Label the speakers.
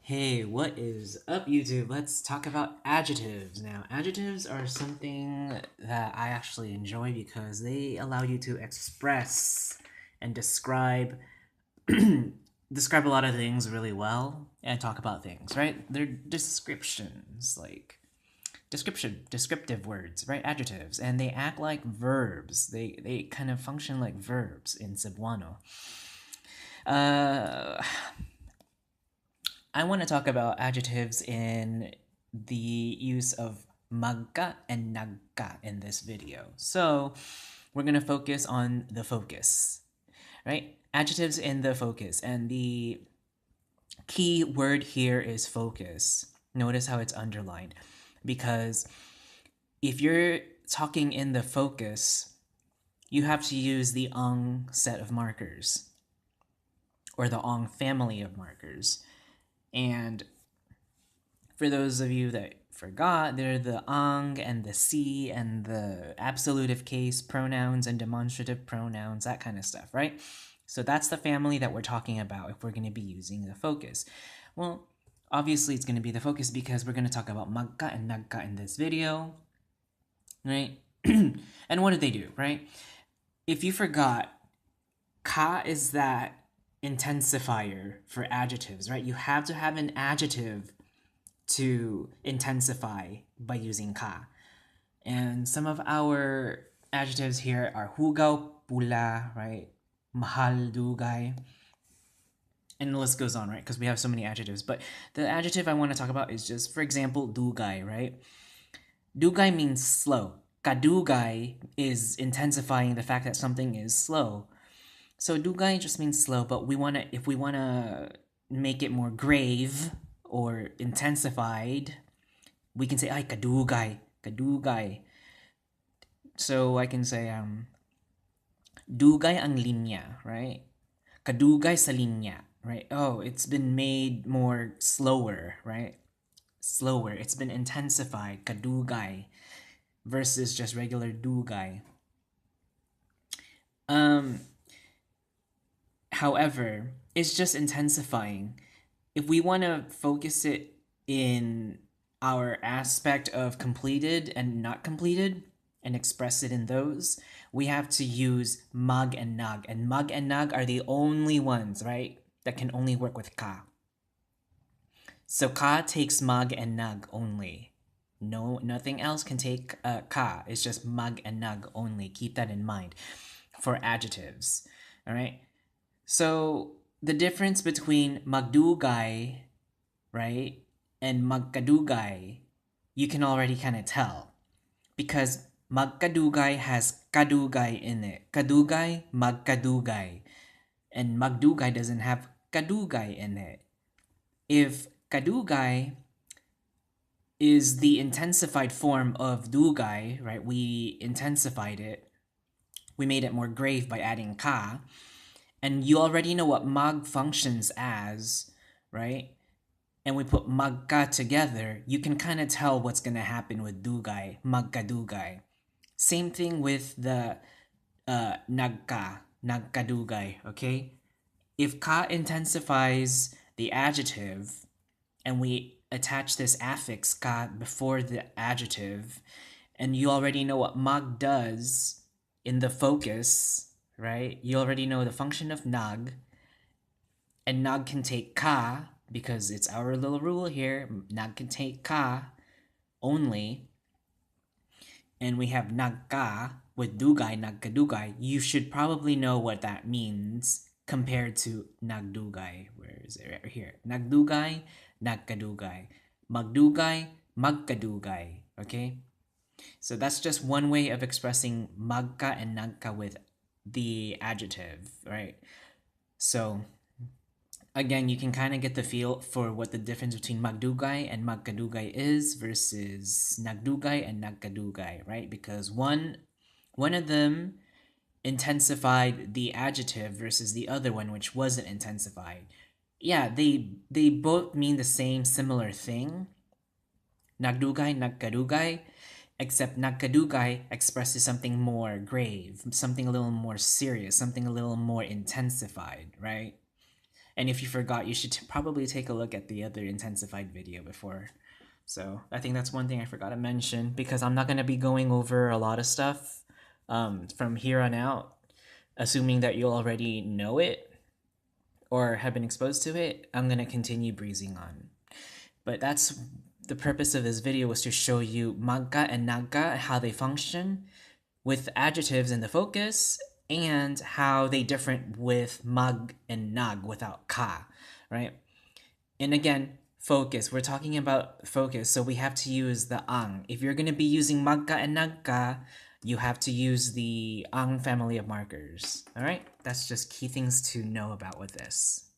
Speaker 1: Hey, what is up, YouTube? Let's talk about adjectives. Now, adjectives are something that I actually enjoy because they allow you to express and describe describe a lot of things really well and talk about things, right? They're descriptions, like descriptive words, right? Adjectives, and they act like verbs. They kind of function like verbs in Cebuano. Uh I want to talk about adjectives in the use of Magka and Nagka in this video. So we're going to focus on the focus, right? Adjectives in the focus. And the key word here is focus. Notice how it's underlined. Because if you're talking in the focus, you have to use the ong set of markers or the ong family of markers. And for those of you that forgot, they're the ang and the si and the absolutive case pronouns and demonstrative pronouns, that kind of stuff, right? So that's the family that we're talking about if we're going to be using the focus. Well, obviously it's going to be the focus because we're going to talk about Magka and Nagka in this video, right? And what did they do, right? If you forgot, ka is that intensifier for adjectives, right? You have to have an adjective to intensify by using ka. And some of our adjectives here are hugaw, pula, right? Mahal, dugay. And the list goes on, right? Because we have so many adjectives. But the adjective I want to talk about is just, for example, dugay, right? Dugay means slow. Kadugay is intensifying the fact that something is slow. So dugay just means slow, but if we wanna make it more grave or intensified, we can say ay kadugay, kadugay. So I can say dugay ang linya, right? Kadugay sa linya, right? Oh, it's been made more slower, right? Slower. It's been intensified, kadugay, versus just regular dugay. However, it's just intensifying. If we want to focus it in our aspect of completed and not completed and express it in those, we have to use mag and nag. And mag and nag are the only ones, right, that can only work with ka. So ka takes mag and nag only. No, nothing else can take ka. It's just mag and nag only. Keep that in mind for adjectives. All right. So the difference between magdugay, right, and magkadugay, you can already kind of tell. Because magkadugay has kadugay in it. Kadugay, magkadugay. And magdugay doesn't have kadugay in it. If kadugay is the intensified form of dugay, right, we intensified it. We made it more grave by adding ka. And you already know what mag functions as, right? And we put magka together, you can kind of tell what's going to happen with dugay, magka dugay. Same thing with the nagka, nagka dugay, okay? If ka intensifies the adjective and we attach this affix ka before the adjective, and you already know what mag does in the focus, right? You already know the function of nag, and nag can take ka because it's our little rule here. Nag can take ka only, and we have nagka with dugay, nagkadugay. You should probably know what that means compared to nagdugay. Where is it? Right here. Nagdugay, nagkadugay. Magdugay, magkadugay. Okay? So that's just one way of expressing magka and nagka with the adjective, right? So again, you can kind of get the feel for what the difference between magdugay and magkadugay is versus nagdugay and nagkadugay, right? Because one of them intensified the adjective versus the other one which wasn't intensified. Yeah, they both mean the same similar thing. Nagdugay, nagkadugay, except nagkadugay expresses something more grave, something a little more serious, something a little more intensified, right? And if you forgot, you should probably take a look at the other intensified video before. So I think that's one thing I forgot to mention, because I'm not going to be going over a lot of stuff from here on out, assuming that you'll already know it or have been exposed to it. I'm going to continue breezing on. But that's the purpose of this video, was to show you Magka and Nagka, how they function with adjectives in the focus, and how they different with mag and nag without ka, right? And again, focus. We're talking about focus, so we have to use the ang. If you're going to be using Magka and Nagka, you have to use the ang family of markers. All right? That's just key things to know about with this.